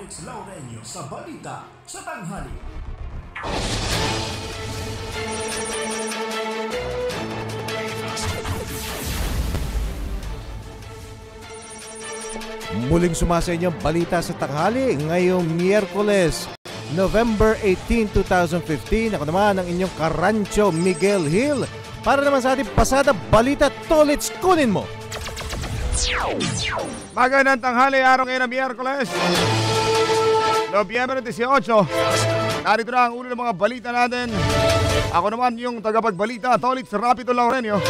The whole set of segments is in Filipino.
Alex Laureño sa Balita sa Tanghali. Muling sumasa inyong Balita sa Tanghali ngayong Miyerkules, November 18, 2015. Ako naman ang inyong Karancho Miguel Hill para naman sa ating pasada balita. Tolits, kunin mo! Magandang tanghali, araw ngayon na Miyerkules, Nobyembre 18. Narito na ang ulo ng mga balita natin. Ako naman yung tagapagbalita, Tolits Rapido Laureño,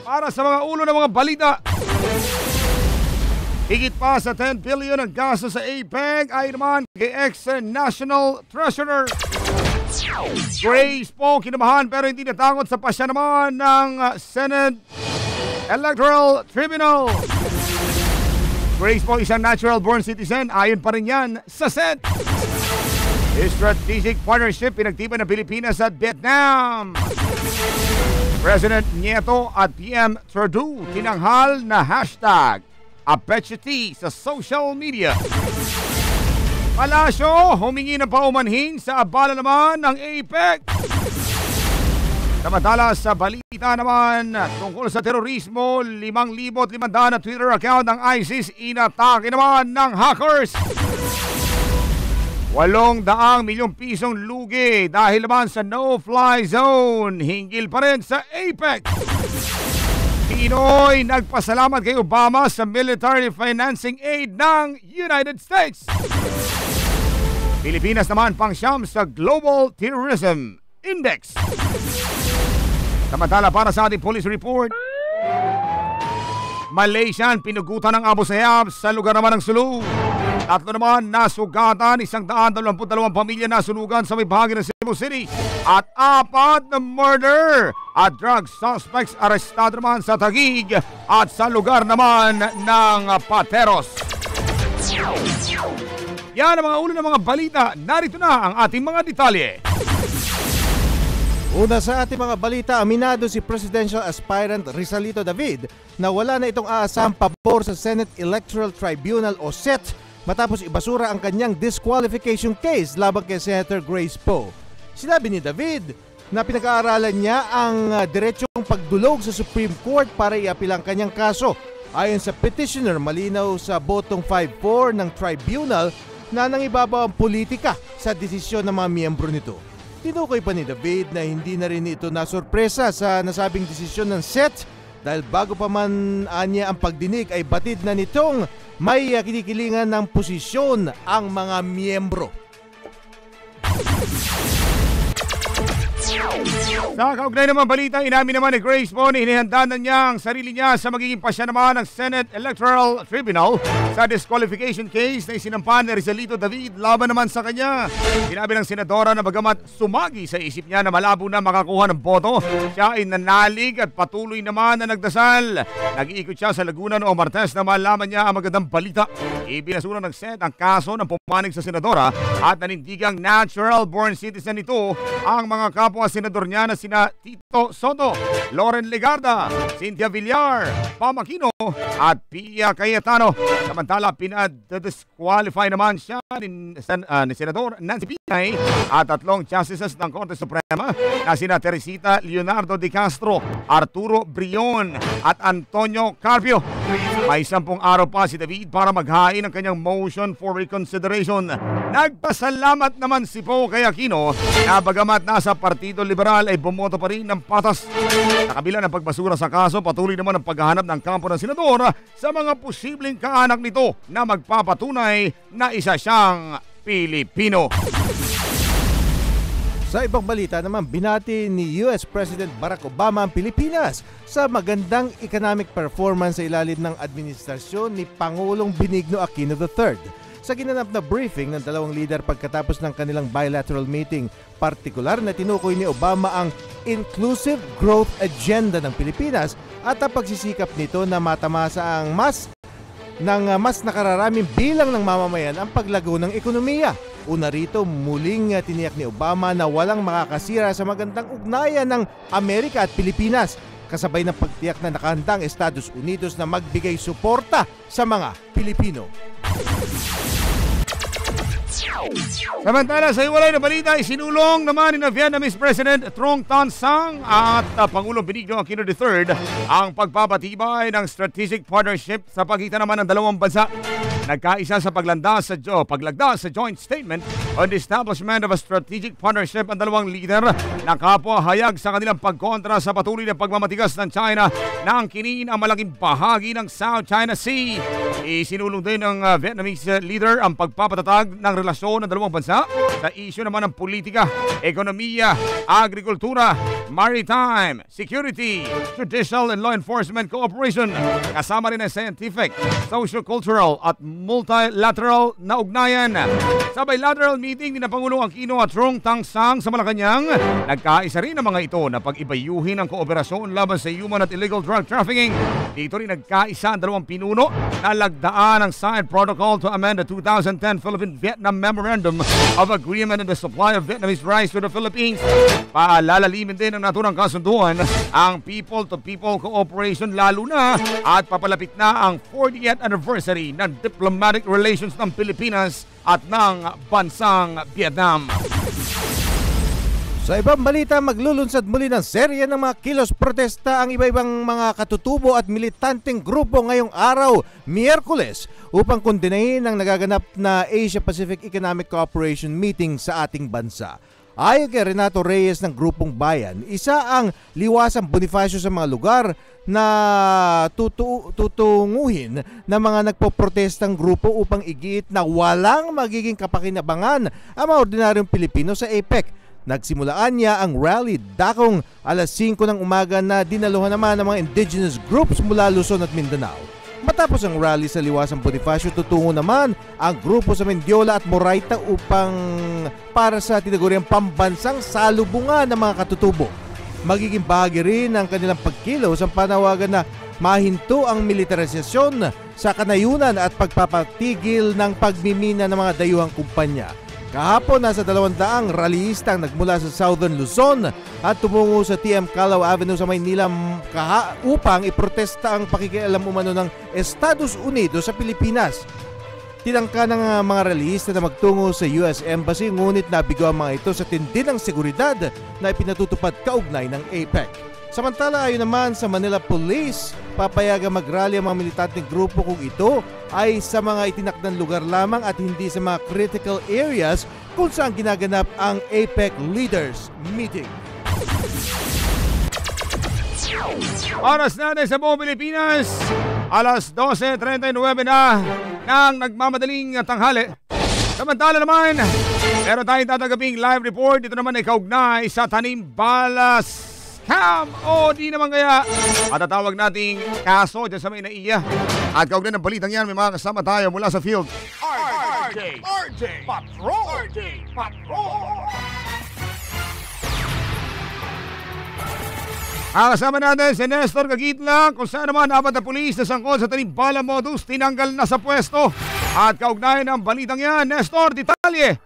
para sa mga ulo ng mga balita. Higit pa sa 10 billion ang gasto sa APEC ay naman kay ex-National Treasurer Grace Poe kinamahan pero hindi natakot sa pasya naman ng Senate Electoral Tribunal. Grace Poe isang natural-born citizen, ayon pa rin yan sa Senate. Strategic partnership pinagtipan ng Pilipinas at Vietnam. President Nieto at PM Trudeau tinanghal na hashtag Apechiti sa social media. Palasyo humingi ng paumanhin sa abala naman ng APEC. Samantala sa balita naman tungkol sa terorismo, 5,500 na Twitter account ng ISIS inatake naman ng hackers. 800 milyong pisong lugi dahil naman sa no-fly zone. Hinggil pa rin sa APEC. Pinoy nagpasalamat kay Obama sa military financing aid ng United States. Pilipinas naman pang-siyam sa Global Terrorism Index. Samantala para sa ating police report, Malaysian pinugutan ng Abu Sayyaf sa lugar naman ng Sulu. 3 naman nasugatan, 122 pamilya nasunugan sa may bahagi ng Cebu City at 4 na murder at drug suspects arestado naman sa Taguig at sa lugar naman ng Pateros. Yan ang mga ulo ng mga balita. Narito na ang ating mga detalye. Una sa ating mga balita, aminado si Presidential Aspirant Rizalito David na wala na itong aasahang pabor sa Senate Electoral Tribunal o SET matapos ibasura ang kanyang disqualification case laban kay Senator Grace Poe. Sinabi ni David na pinag-aaralan niya ang diretsong pagdulog sa Supreme Court para iapil ang kanyang kaso. Ayon sa petitioner, malinaw sa botong 5-4 ng tribunal na nangibabaw ang politika sa desisyon ng mga miyembro nito. Tinukoy pa ni David na hindi na rin ito nasurpresa sa nasabing desisyon ng SET dahil bago pa man anya ang pagdinig ay batid na nitong may kinikilingan ng posisyon ang mga miyembro. Sa kaugnay naman balita, inamin naman ni Grace Poe na hinihanda na niya ang sarili niya sa magiging pasya naman ng Senate Electoral Tribunal sa disqualification case na isinampan ni Rizalito David laban naman sa kanya. Sinabi ng senadora na bagamat sumagi sa isip niya na malabo na makakuha ng boto, siya ay nanalig at patuloy naman na nagdasal. Nag-iikot siya sa Laguna noong Martes na malaman niya ang magandang balita. Ibinasura ng Senate ang kaso ng pumanig sa senadora at nanindigang natural-born citizen nito ang mga kapwa senador niya na sina Tito Soto, Loren Legarda, Cynthia Villar, Pam Aquino at Pia Cayetano. Samantala, pinad-disqualify naman siya ni Senador Nancy Pinay at 3 justices ng Korte Suprema na sina Teresita Leonardo de Castro, Arturo Brion at Antonio Carpio. May 10 araw pa si David para maghain ng kanyang motion for reconsideration. Nagpasalamat naman si Poe kay Aquino na bagamat nasa Partido Liberal ay bumoto pa rin ng patas. Sa kabila ng pagbasura sa kaso, patuloy naman ang paghahanap ng kampo ng senador sa mga posibleng kaanak nito na magpapatunay na isa siyang Pilipino. Sa ibang balita naman, binati ni US President Barack Obama ang Pilipinas sa magandang economic performance sa ilalim ng administrasyon ni Pangulong Benigno Aquino III. Sa ginanap na briefing ng dalawang leader pagkatapos ng kanilang bilateral meeting, partikular na tinukoy ni Obama ang inclusive growth agenda ng Pilipinas at ang pagsisikap nito na matamasa ang mas nakararaming bilang ng mamamayan ang paglago ng ekonomiya. Una rito, muling tiniyak ni Obama na walang makakasira sa magandang ugnayan ng Amerika at Pilipinas, kasabay ng pagtiyak na nakahanda ang Estados Unidos na magbigay suporta sa mga Pilipino. Samantala sa iwalay na balita, isinulong naman ni Vietnamese President Trong Tan Sang at Pangulong Benigno Aquino III ang pagpapatibay ng strategic partnership sa pagitan naman ng dalawang bansa. Nagkaisa sa paglagda sa joint statement on the establishment of a strategic partnership ang dalawang leader na kapwa-hayag sa kanilang pagkontra sa patuloy na pagmamatigas ng China na angkinin ang malaking bahagi ng South China Sea. Isinulong din ng Vietnamese leader ang pagpapatatag ng relasyon ng dalawang bansa sa isyu naman ng politika, ekonomiya, agrikultura, maritime, security, judicial and law enforcement cooperation, kasama rin ang scientific, socio-cultural at multilateral na ugnayan. Sa bilateral meeting ni Pangulong Aquino at Trong Tan Sang sa Malacanang, nagkaisa rin ang mga ito na pag-ibayuhin ang kooperasyon laban sa human at illegal drug trafficking. Dito rin nagkaisa ang dalawang pinuno na lagdaan ang side protocol to amend the 2010 Philippine-Vietnam Memorandum of Agreement on the Supply of Vietnamese Rice to the Philippines. Paalalalim din ang naturang kasunduan ang people-to-people cooperation lalo na at papalapit na ang 40th anniversary ng diplomatic relations ng Pilipinas at ng bansang Vietnam. Sa ibang balita, maglulunsad muli ng serye ng mga kilos protesta ang iba-ibang mga katutubo at militanteng grupo ngayong araw, Miyerkules, upang kondinahin ang nagaganap na Asia-Pacific Economic Cooperation meeting sa ating bansa. Ayon kay Renato Reyes ng Grupong Bayan, isa ang liwasang Bonifacio sa mga lugar na tutunguhin ng mga nagpoprotestang grupo upang igiit na walang magiging kapakinabangan ang mga ordinaryong Pilipino sa APEC. Nagsimulaan niya ang rally dakong alas 5 ng umaga na dinaluhan naman ng mga indigenous groups mula Luzon at Mindanao. Matapos ang rally sa liwasang Bonifacio, tutungo naman ang grupo sa Mendiola at Moraita upang para sa tinaguriang pambansang salubungan ng mga katutubo. Magiging bahagi rin ng kanilang pagkilos ang panawagan na mahinto ang militarisasyon sa kanayunan at pagpapatigil ng pagmimina ng mga dayuhang kumpanya. Kahapon, nasa 200 rallyista ang nagmula sa Southern Luzon at tumungo sa TM Calao Avenue sa Maynila upang iprotesta ang pakikialam umano ng Estados Unidos sa Pilipinas. Tinangka ng mga rallyista na magtungo sa US Embassy, ngunit nabigo ang mga ito sa tindi ng seguridad na ipinatutupad kaugnay ng APEC. Samantala, ayon naman sa Manila Police, papayagan mag-rally ang mga militanteng grupo kung ito ay sa mga itinakdang lugar lamang at hindi sa mga critical areas kung saan ginaganap ang APEC Leaders Meeting. Oras natin sa buong Pilipinas, alas 12:39 na ng nagmamadaling tanghali. Samantala naman, meron tayong tatanggaping live report. Ito naman ay kaugnay sa Tanim Balas Scam o di naman kaya at tatawag nating kaso dyan sa may naiya. At kaugnay ng balitang yan, may mga kasama tayo mula sa field. RJ Patrol! Ang kasama natin si Nestor Gagitla, kung saan naman apat na pulis na sangkot sa Tanimbala modus tinanggal na sa pwesto. At kaugnay ng balitang yan, Nestor, detalye!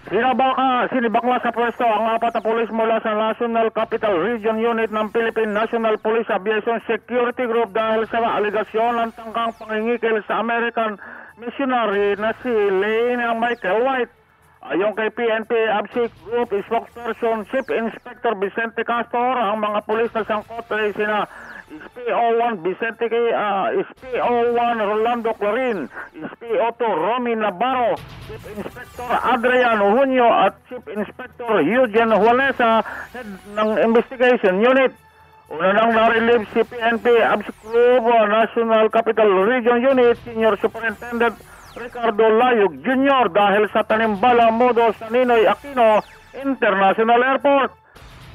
Sinibakla sa pwesto ang apat na pulis mula sa National Capital Region Unit ng Philippine National Police Aviation Security Group dahil sa aligasyon ng tangkang pangingikil sa American missionary na si Lane Michael White. Ayon kay PNP ABSIC Group spokesperson Chief Inspector Vicente Castor, ang mga pulis na sangkot ay sina SPO1 Vicente SPO1 Rolando Clarin, SPO2 Romy Navarro, Chief Inspector Adrian Junio at Chief Inspector Eugene Juanesa, head ng Investigation Unit. Una nang na-relieve si PNP ABSIC Group National Capital Region Unit Senior Superintendent Ricardo Layog Jr. dahil sa Tanimbala modus sa Ninoy Aquino International Airport.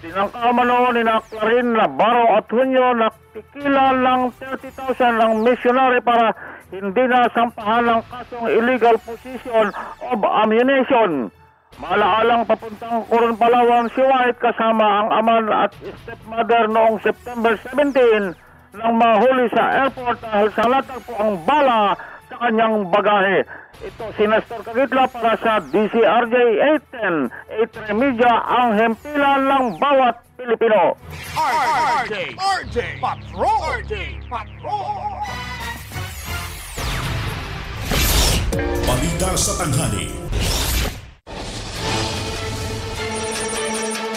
Tinangkamano ni Clarin, Navarro at Junio na tikilan ng 30,000 ng missionary para hindi na sampahan ng kasong illegal possession of ammunition. Malaalang papuntang Coron, Palawan si White kasama ang ama at stepmother noong September 17 nang mahuli sa airport dahil sa latag po ang bala sa kanyang bagahe. Ito si Nestor Cagitla para sa DCRJ 810, 8 Media, ang hempilan ng bawat Pilipino. RJ Patrol! Balita sa tanghali.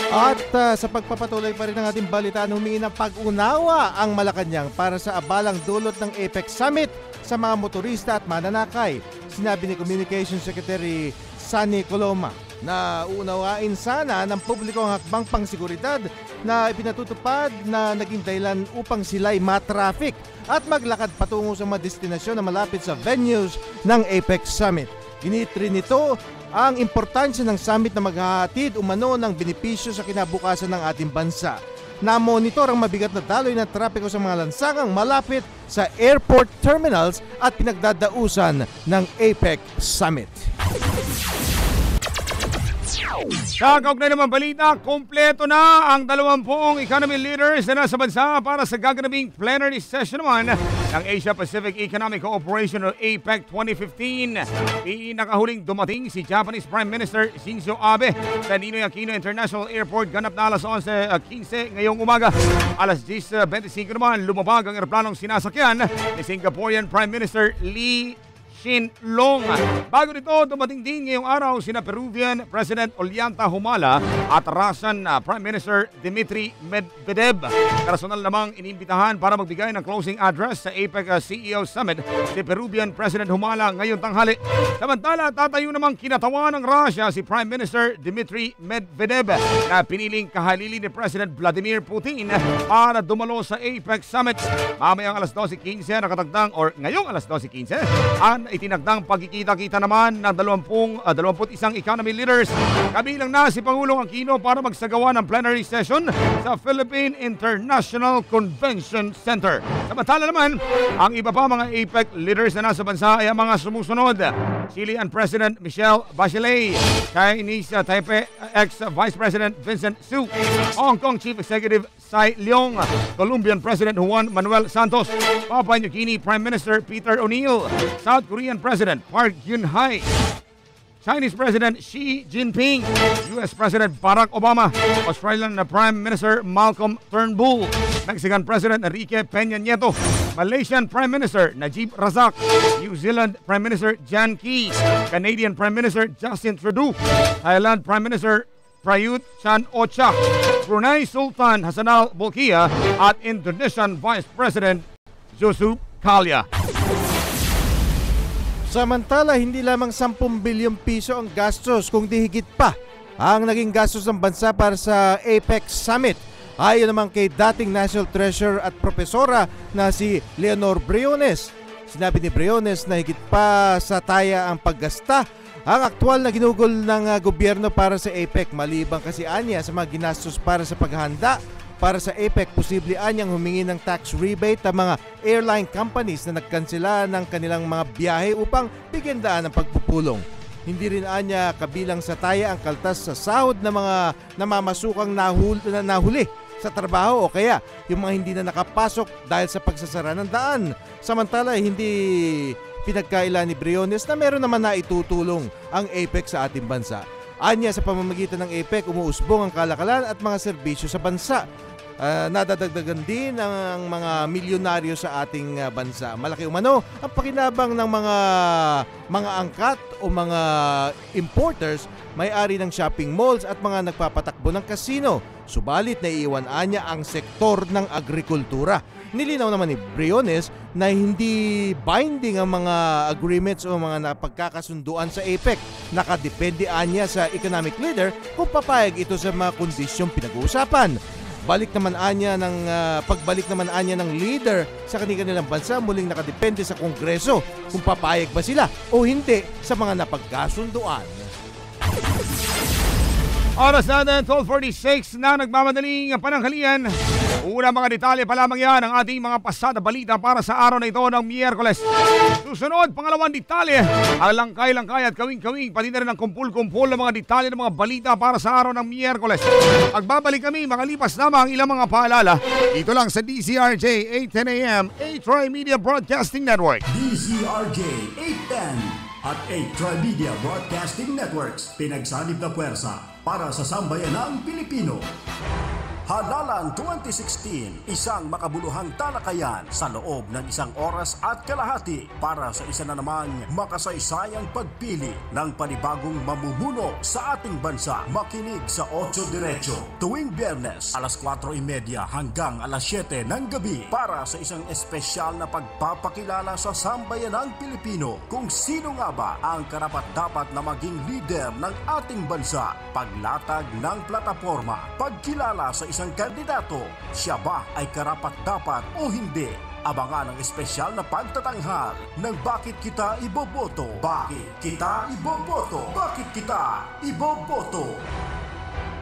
At sa pagpapatuloy pa rin ng ating balitaan, humingi ng pag-unawa ang Malacanang para sa abalang dulot ng APEC Summit sa mga motorista at mananakay. Sinabi ni Communications Secretary Sunny Coloma na uunawain sana ng publiko ang hakbang pangseguridad na ipinatutupad na naging dahilan upang sila'y matraffic at maglakad patungo sa mga destinasyon na malapit sa venues ng APEC Summit. Ginitri nito ang importansya ng summit na maghahatid umano ng benepisyo sa kinabukasan ng ating bansa. Namonitor ang mabigat na daloy ng trapiko sa mga lansangang malapit sa airport terminals at pinagdadausan ng APEC Summit. Sa kaugnay naman balita, kumpleto na ang 20 economy leaders na nasa bansa para sa gaganaping plenary session naman ng Asia-Pacific Economic Cooperation o APEC 2015. Pinakahuling dumating si Japanese Prime Minister Shinzo Abe sa Ninoy Aquino International Airport ganap na alas 11:15 ngayong umaga. Alas 10:25 naman lumabag ang eroplanong sinasakyan ni Singaporean Prime Minister Lee Hsien Loong. Bago nito, dumating din ngayong araw sina Peruvian President Ollanta Humala at Russian Prime Minister Dmitry Medvedev. Personal namang inimbitahan para magbigay ng closing address sa APEC CEO Summit si Peruvian President Humala ngayong tanghali. Samantala, tatayo namang kinatawan ng Russia si Prime Minister Dmitry Medvedev na piniling kahalili ni President Vladimir Putin para dumalo sa APEC Summit. Mamayang alas 12:15 nakatagdang or ngayong alas 12:15 ang itinagdang pagkikita-kita naman ng 21 economy leaders. Kabilang na si Pangulong Aquino para magsagawa ng plenary session sa Philippine International Convention Center. Samantala naman, ang iba pa mga APEC leaders na nasa bansa ay ang mga sumusunod. Chilean President Michelle Bachelet, Chinese Taipei ex-Vice President Vincent Su, Hong Kong Chief Executive Tsai Leong, Colombian President Juan Manuel Santos, Papua New Guinea Prime Minister Peter O'Neill, South Korean President Park Geun-hye, Chinese President Xi Jinping, US President Barack Obama, Australian Prime Minister Malcolm Turnbull, Mexican President Enrique Peña Nieto, Malaysian Prime Minister Najib Razak, New Zealand Prime Minister Jan Key, Canadian Prime Minister Justin Trudeau, Thailand Prime Minister Prayut Chan-o-cha, Brunei Sultan Hassanal Bolkiah at Indonesian Vice President Yusuf Kalla. Samantala, hindi lamang 10 bilyong piso ang gastos kung di higit pa ang naging gastos ng bansa para sa APEC Summit. Ayon naman kay dating National Treasurer at Profesora na si Leonor Briones. Sinabi ni Briones na higit pa sa taya ang paggasta ang aktual na ginugol ng gobyerno para sa APEC, maliban kasi anya sa mga ginastos para sa paghahanda para sa APEC. Posible anyang humingi ng tax rebate ang mga airline companies na nagkansela ng kanilang mga biyahe upang bigyan daan ng pagpupulong. Hindi rin anya kabilang sa taya ang kaltas sa sahod ng mga namamasukang nahuli sa trabaho o kaya yung mga hindi na nakapasok dahil sa pagsasara ng daan. Samantala, hindi pinagkaila ni Briones na meron naman na itutulong ang APEC sa ating bansa. Anya, sa pamamagitan ng APEC, umuusbong ang kalakalan at mga serbisyo sa bansa. Nadadagdagan din ang mga milyonaryo sa ating bansa. Malaki umano ang pakinabang ng mga angkat o mga importers, may-ari ng shopping malls at mga nagpapatakbo ng kasino. Subalit naiiwan anya ang sektor ng agrikultura. Nilinaw naman ni Briones na hindi binding ang mga agreements o mga napagkakasunduan sa APEC. Nakadepende anya sa economic leader kung papayag ito sa mga kondisyong pinag-uusapan. Pagbalik naman anya ng leader sa kanilang bansa, muling nakadepende sa Kongreso kung papayag ba sila o hindi sa mga napagkasunduan. Oras natin, 12:46 na nagmamadaling pananghalian. Una mga detalye pa lamang yan ang ating mga pasada balita para sa araw na ito ng Miyerkules. Susunod, pangalawang detalye, ang langkay-langkay at kawing-kawing, pati na rin ang kumpul-kumpul ng mga detalye ng mga balita para sa araw ng Miyerkules. Pagbabalik kami, makalipas lamang ilang mga paalala, dito lang sa DZRJ 810 AM, A-Tri-Media Broadcasting Network. DZRJ 810 at A-Tri-Media Broadcasting Networks, pinagsanib na puwersa para sa sambayanang Pilipino. Halalan 2016, isang makabuluhang talakayan sa loob ng 1 oras at kalahati para sa isa na namang makasaysayang pagpili ng panibagong mamumuno sa ating bansa. Makinig sa 8 Diretso tuwing Biyernes alas 4:30 hanggang alas 7 ng gabi para sa isang espesyal na pagpapakilala sa sambayanang Pilipino kung sino nga ba ang karapat-dapat na maging leader ng ating bansa. Paglatag ng plataporma, pagkilala sa isang kandidato, siya ba ay karapat-dapat o hindi? Abangan ang espesyal na pagtatanghal ng Bakit Kita Iboboto? Bakit Kita Iboboto? Bakit Kita Iboboto?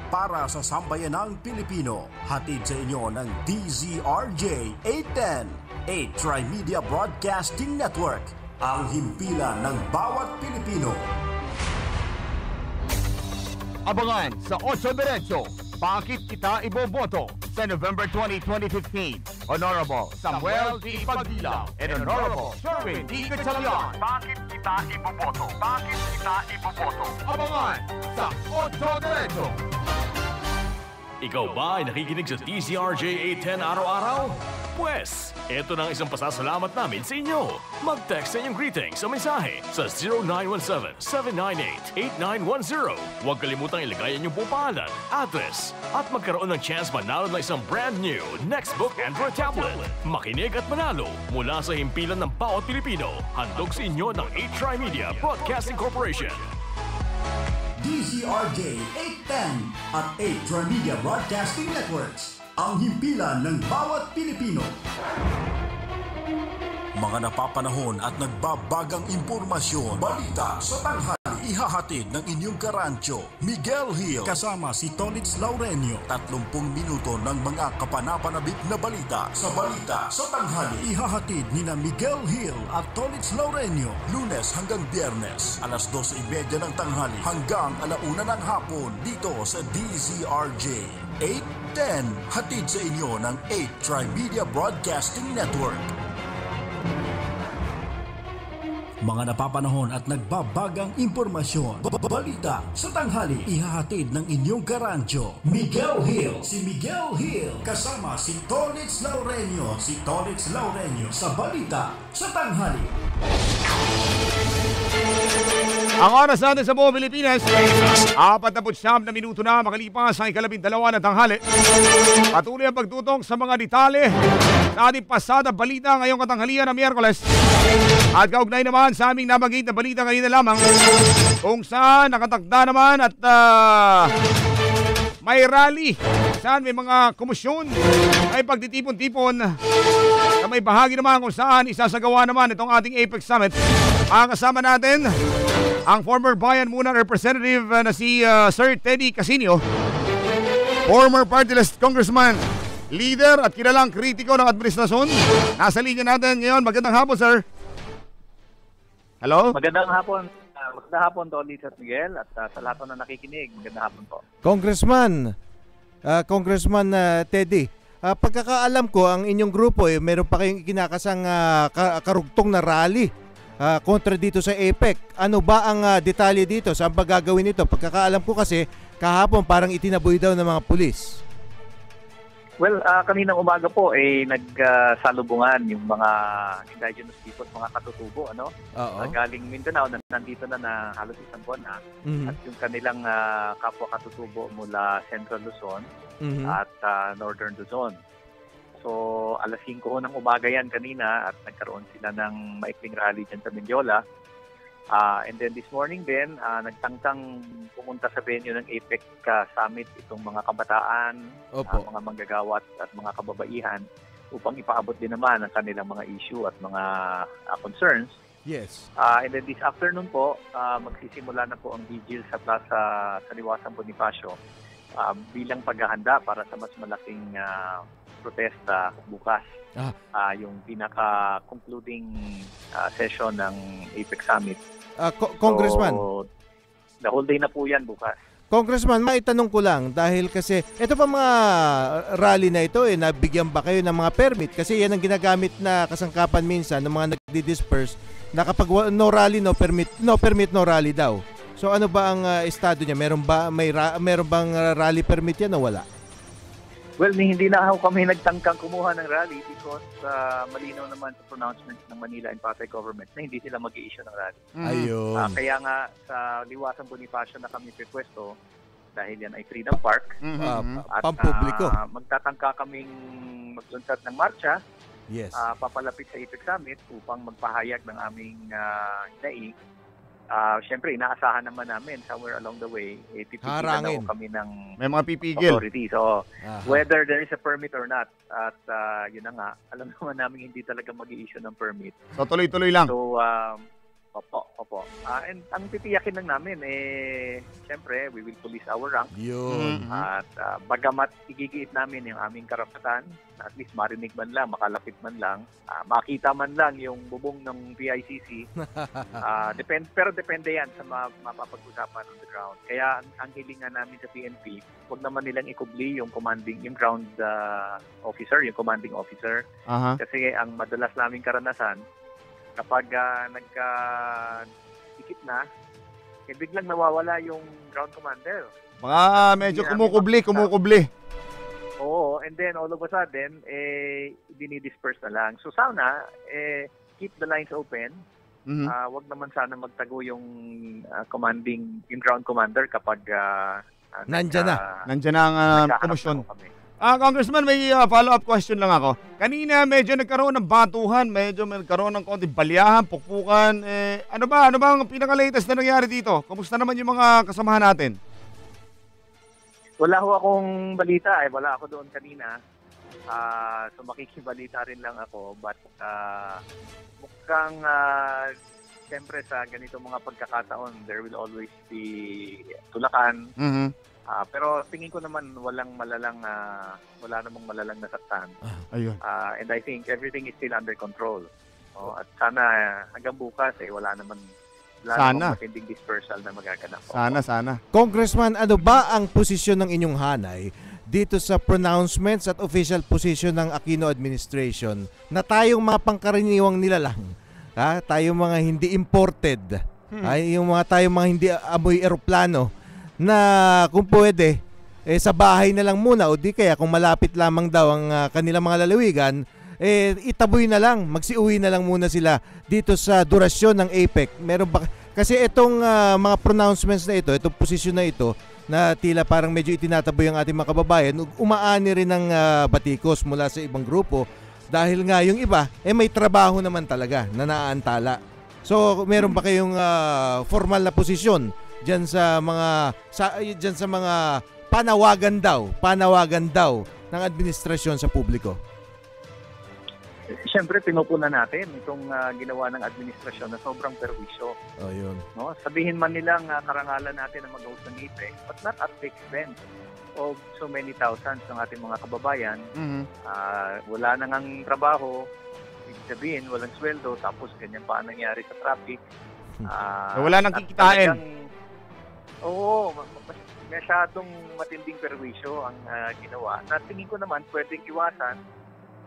Para sa sambayanang Pilipino, hatid sa inyo ng DZRJ 810, 8 Tri-Media Broadcasting Network, ang himpilan ng bawat Pilipino. Abangan sa 8 Diretso, Bakit Kita Iboboto sa November 20, 2015. Honorable Samuel D. Pagdilaw and Honorable Sherwin D. Gatchalian. Bakit kita iboboto? Bakit kita iboboto? Abangan sa 8 Diretso. Ikaw ba ay nakikinig sa DZRJ 810 araw-araw? Pwes, eto na ang isang pasasalamat namin sa inyo. Mag-text sa inyong greetings sa mensahe sa 0917-798-8910. Huwag kalimutang ilagay ang inyong pangalan, address, at magkaroon ng chance manalo ng isang brand new Nextbook Android tablet. Makinig at manalo mula sa himpilan ng bawat Pilipino. Handog sa inyo ng 8 Tri-Media Broadcasting Corporation. DZRJ 810 at 8 Tri-Media Broadcasting Networks, ang himpilan ng bawat Pilipino. Mga napapanahon at nagbabagang impormasyon, balita sa tanghali, ihahatid ng inyong karancho, Miguel Hill, kasama si Tolitz Laurenio. 30 minuto ng mga kapanapanabik na balita sa tanghali, ihahatid nina Miguel Hill at Tolitz Laurenio, Lunes hanggang Biyernes, alas 12:30 ng tanghali hanggang 1:00 ng hapon, dito sa DZRJ 810, hatid sa inyo ng 8 Tri-Media Broadcasting Network. Mga napapanahon at nagbabagang impormasyon, balita sa tanghali, ihahatid ng inyong karancho, Miguel Hill, si Miguel Hill, kasama si Tolitz Laurenio, sa balita sa tanghali. Ang oras natin sa buong Pilipinas, 49 na minuto na makalipas ang 12 na tanghali. Patuloy ang pagtutok sa mga detalye sa ating pasada balita ngayong katanghalian na Miyerkules. At kaugnay naman sa aming nabagit na balita kanina lamang, kung saan nakatakda naman at may rally, saan may mga komisyon, may pagtitipon-tipon, na may bahagi naman kung saan isasagawa naman itong ating APEC Summit. Kasama natin ang former Bayan Muna Representative na si Sir Teddy Casino, former party list congressman, leader at kilalang kritiko ng administrasyon. Nasa linya natin ngayon. Magandang hapon, sir. Hello? Magandang hapon. Magandang hapon, Tolitz at Miguel, at sa lahat na nakikinig, magandang hapon po. Congressman Teddy, pagkakaalam ko, ang inyong grupo meron pa kayong ikinakasang karugtong na rally kontra dito sa APEC. Ano ba ang detalye dito? Saan ba gagawin ito? Pagkakaalam ko kasi kahapon parang itinaboy daw ng mga pulis. Well, kaninang umaga po nagsalubungan yung mga indigenous people, mga katutubo, ano? Galing Mindanao, nandito na halos isang buwan na. At yung kanilang kapwa katutubo mula Central Luzon at Northern Luzon. So, alas 5 ng umaga yan kanina at nagkaroon sila ng maikling rally dyan sa Mendiola. And then this morning din, nagtangtang pumunta sa venue ng APEC Summit itong mga kabataan, mga manggagawat at mga kababaihan upang ipaabot din naman ang kanilang mga issue at mga concerns. Yes. And then this afternoon po, magsisimula na po ang vigil sa Plaza Saliwasang Bonifacio bilang paghahanda para sa mas malaking protesta bukas. Yung pinaka-concluding session ng APEC Summit. Congressman. So, the whole day na po yan bukas. Congressman, maitanong ko lang dahil kasi ito pa mga rally na ito nabigyan ba kayo ng mga permit? Kasi yan ang ginagamit na kasangkapan minsan ng mga nagdi-disperse na kapag no rally, no permit, no rally daw. So ano ba ang estado niya? Meron bang rally permit yan o wala? Well, hindi na ako kami nagtangkang kumuha ng rally because malinaw naman sa pronouncements ng Manila and Pasay government na hindi sila mag-i-issue ng rally. Ayun. Kaya nga sa Liwasan Bonifacio na kami pipwesto dahil yan ay Freedom Park. At pampubliko. Magtatangka kaming maglunsad ng marcha. Yes. Papalapit sa IPEC Summit upang magpahayag ng aming daig. Siyempre, inaasahan naman namin somewhere along the way, pipigilan na kami ng may mga pipigil authority. So, whether there is a permit or not, at yun na nga, alam naman namin hindi talaga mag-i-issue ng permit. So, tuloy-tuloy lang. So, opo. And ang titiyakin lang namin, siyempre, we will police our rank. Yun. At bagamat igigiit namin yung aming karapatan, at least marinig man lang, makalapit man lang, makita man lang yung bubong ng PICC. Pero depende yan sa mapapag-usapan on the ground. Kaya ang hilingan namin sa PNP, huwag naman nilang ikubli yung ground officer, yung commanding officer. Kasi ang madalas naming karanasan, kapag nagka-dikit na, biglang nawawala yung ground commander. Mga medyo kumukubli. Oo, and then all of a sudden, dinidisperse na lang. So sana, keep the lines open. Wag naman sana magtago yung ground commander kapag nandyan na ang komisyon. Congressman, may follow-up question lang ako. Kanina medyo nagkaroon ng batuhan, medyo nagkaroon ng konting balyahan, pukpukan. Ano ba ang pinaka-latest na nangyari dito? Kumusta naman yung mga kasamahan natin? Wala ho akong balita. Wala ako doon kanina. So makikibalita rin lang ako. But mukhang siyempre sa ganito mga pagkakataon, there will always be tulakan. Pero tingin ko naman wala namang malalang nasaktan. Ayun. And I think everything is still under control. At sana hanggang bukas wala namang matinding dispersal na magaganap. Sana. Congressman, ano ba ang posisyon ng inyong hanay dito sa pronouncements at official position ng Aquino administration na tayong mga pangkaraniwang nilalang, tayong mga hindi imported, yung tayong mga hindi amoy eroplano, na kung pwede, sa bahay na lang muna o di kaya kung malapit lamang daw ang kanilang mga lalawigan, itaboy na lang, magsiuwi na lang muna sila dito sa durasyon ng APEC. Meron ba? Kasi itong mga pronouncements na ito, itong posisyon na ito, na tila parang medyo itinataboy ang ating mga kababayan, umaani rin ng batikos mula sa ibang grupo dahil nga yung iba, may trabaho naman talaga na naaantala. So, meron ba kayong formal na posisyon diyan sa mga panawagan daw ng administrasyon sa publiko? Siyempre, pinupunan natin itong ginawa ng administrasyon na sobrang perwisyo. Yun. No? Sabihin man nilang karangalan natin na mag-host ng APEC, but not at the expense of so many thousands ng ating mga kababayan. Wala nang ang trabaho, ibig sabihin, walang sweldo, tapos ganyan pa ang nangyari sa traffic. Wala nang kikitain. Oo, masyadong matinding perwisyo ang ginawa. Na tingin ko naman pwedeng iwasan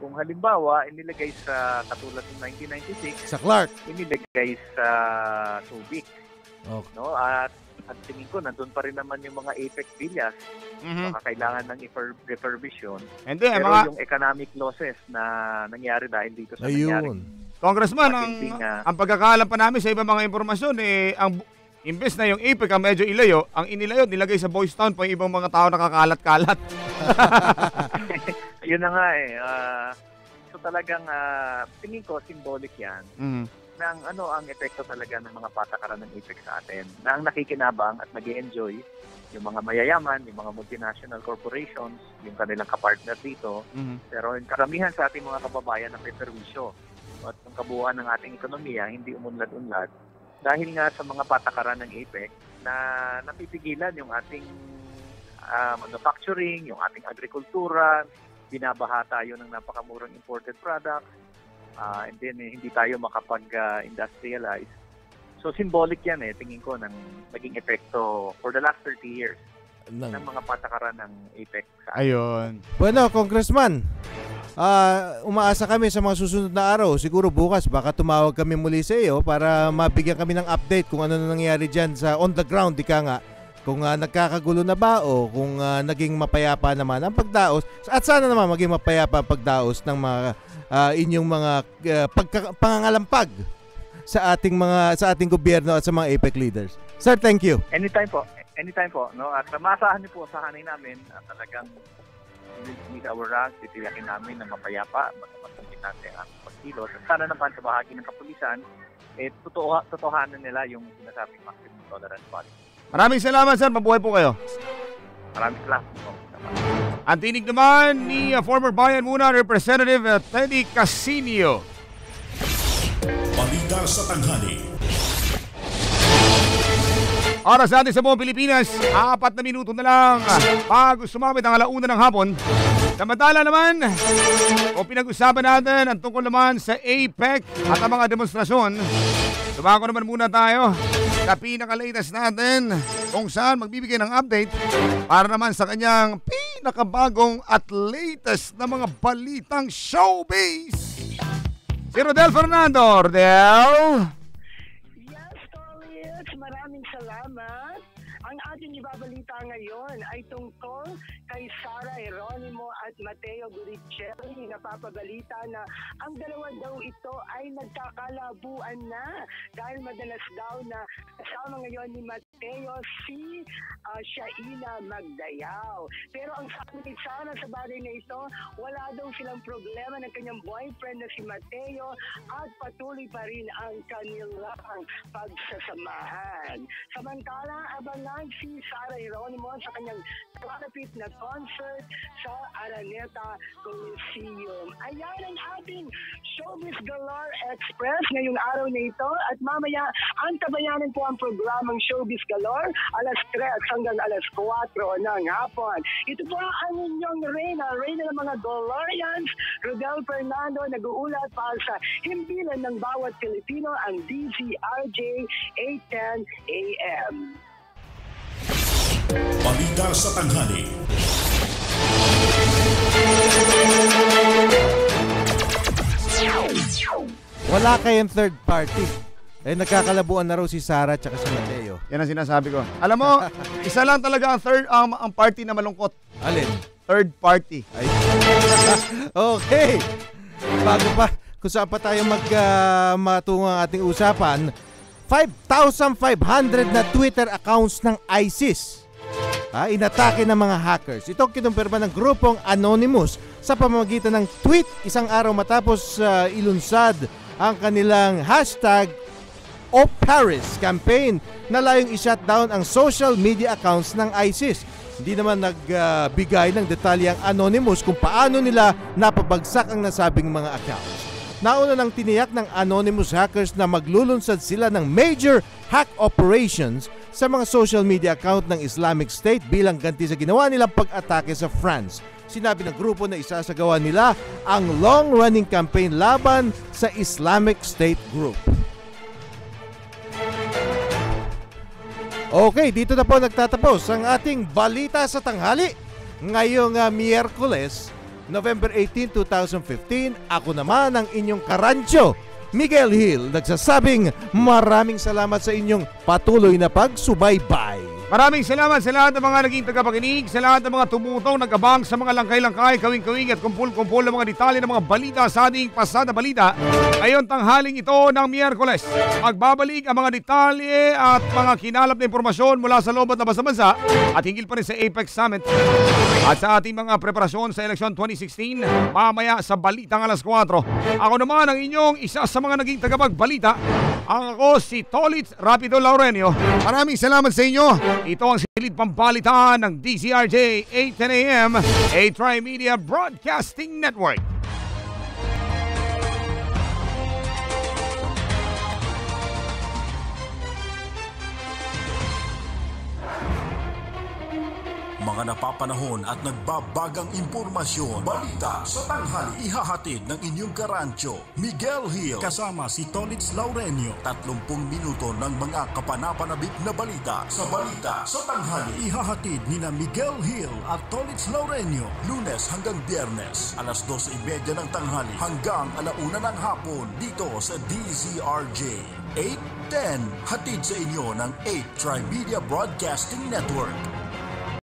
kung halimbawa inilagay sa katulad ng 1996 sa Clark, inilagay sa Subic. Okay. No? At tingin ko nandun pa rin naman yung mga APEC villas. Baka kailangan ng refurbishment. Pero yung economic losses na nangyari dahil dito sa nangyari. Congressman, ang pagkakaalam pa namin sa ibang mga impormasyon, imbes na yung APEC ang medyo ilayo, ang inilayo, nilagay sa Boys Town pa yung ibang mga tao nakakalat-kalat. Yun na nga so talagang tingin ko symbolic yan ng ang epekto talaga ng mga patakaran ng APEC sa atin. Na ang nakikinabang at nag-i-enjoy yung mga mayayaman, yung mga multinational corporations, yung kanilang kapartner dito. Pero yung karamihan sa ating mga kababayan ang perwisyo. At ang kabuuan ng ating ekonomiya hindi umunlad-unlad dahil nga sa mga patakaran ng APEC na napipigilan yung ating manufacturing, yung ating agrikultura, binabaha tayo ng napakamurang imported products, and then hindi tayo makapag-industrialize. So symbolic yan tingin ko ng naging epekto for the last 30 years ng mga patakaran ng APEC. Ayun. Bueno, Congressman, umaasa kami sa mga susunod na araw. Siguro bukas baka tumawag kami muli sa iyo para mabigyan kami ng update kung ano na nangyari dyan sa on the ground, ika nga, kung nagkakagulo na ba o kung naging mapayapa naman ang pagdaos at sana naman maging mapayapa ang pagdaos ng mga inyong mga pangangalampag sa ating gobyerno at sa mga APEC leaders. Sir, thank you. Anytime po. No? At maasahan niyo po sa hanay namin talagang meet our ranks, titiyakin namin na mapayapa, matapagin natin ang pagkilos. At sana naman sa bahagi ng kapulisan, totohanan nila yung sinasabing maximum tolerance policy. Maraming salamat, sir. Mabuhay po kayo. Maraming salamat po. Ang tinig naman ni former Bayan Muna Representative Teddy Casinio. Balita sa tanghali. Oras natin sa buong Pilipinas, 4 na minuto na lang bago sumapit ang 1:00 ng hapon. Samantala naman, kung pinag-usapan natin ang tungkol naman sa APEC at ang mga demonstrasyon, tumako naman muna tayo sa pinaka-latest natin kung saan magbibigay ng update para naman sa kanyang pinakabagong at latest na mga balitang showbiz. Si Rodel Fernando. Rodel? Maraming salamat. Ang ating ibabalita ngayon ay tungkol kay Sara Geronimo at Mateo Guricelli. Napapabalita na ang dalawa daw ito ay nagkakalabuan na dahil madalas daw na kasama ngayon ni Mateo si Shaina Magdayaw. Pero ang sabi ni Sara sa bagay na ito, wala daw silang problema ng kanyang boyfriend na si Mateo at patuloy pa rin ang kanilang pagsasamahan. Samantala, abangan si Sara Geronimo sa kanyang kalapit na concert sa Araneta Coliseum. Ayan ang ating Showbiz Galore Express ngayong araw na ito at mamaya ang tabayanan po ang programang Showbiz Galore 3:00 hanggang 4:00 ng hapon. Ito po ang inyong Reyna ng mga Galorians, Rodel Fernando, nag-uulat para sa himpilan ng bawat Pilipino, ang DZRJ 8:10 AM. Balita sa tanghali. Wala kayong third party. Nagkakalabuan na raw si Sara at si Mateo. Yan ang sinasabi ko. Alam mo, isa lang talaga ang party na malungkot. Alin? Third party. Ay. Okay. Bago pa, kung saan pa tayo matungo ang ating usapan, 5,500 na Twitter accounts ng ISIS inatake ng mga hackers. Ito kinumpirma ng grupong Anonymous sa pamamagitan ng tweet isang araw matapos ilunsad ang kanilang #OParis campaign na layong i-shutdown ang social media accounts ng ISIS. Hindi naman nagbigay ng detalye ang Anonymous kung paano nila napabagsak ang nasabing mga accounts. Nauna nang tiniyak ng Anonymous hackers na maglulunsad sila ng major hack operations sa mga social media account ng Islamic State bilang ganti sa ginawa nilang pag-atake sa France. Sinabi ng grupo na isasagawa nila ang long-running campaign laban sa Islamic State Group. Okay, dito na po nagtatapos ang ating balita sa tanghali. Ngayong Miyerkules, November 18, 2015, ako naman ang inyong karancho, Miguel Hill, nagsasabing maraming salamat sa inyong patuloy na pagsubaybay. Maraming salamat sa lahat ng mga naging tagapakinig, sa lahat ng mga tumutong, nag-abang sa mga langkay-langkay, kawing-kawing at kumpul-kumpul ng mga detalye ng mga balita sa ating pasada balita. Ngayon tanghaling ito ng Miyerkules, magbabalik ang mga detalye at mga kinalap na impormasyon mula sa loob at labas ng bansa at hinggil pa rin sa APEC Summit at sa ating mga preparasyon sa eleksyon 2016 mamaya sa Balitang 4:00. Ako naman ang inyong isa sa mga naging tagapagbalita. Ako si Tolitz Rapido Laurenio. Maraming salamat sa inyo. Ito ang silid pambalitaan ng DZRJ 8:10 AM, a Tri-Media Broadcasting Network. Mga mga napapanahon at nagbabagang impormasyon. Balita sa tanghali, ihahatid ng inyong karancho, Miguel Hill, kasama si Tolitz Laurenio. 30 minuto ng mga kapanapanabik na balita. Sa balita sa tanghali, ihahatid nina Miguel Hill at Tolitz Laurenio, Lunes hanggang Biyernes, alas 12:30 ng tanghali hanggang 1:00 ng hapon dito sa DZRJ 810, hatid sa inyo ng 8 Trimedia Broadcasting Network.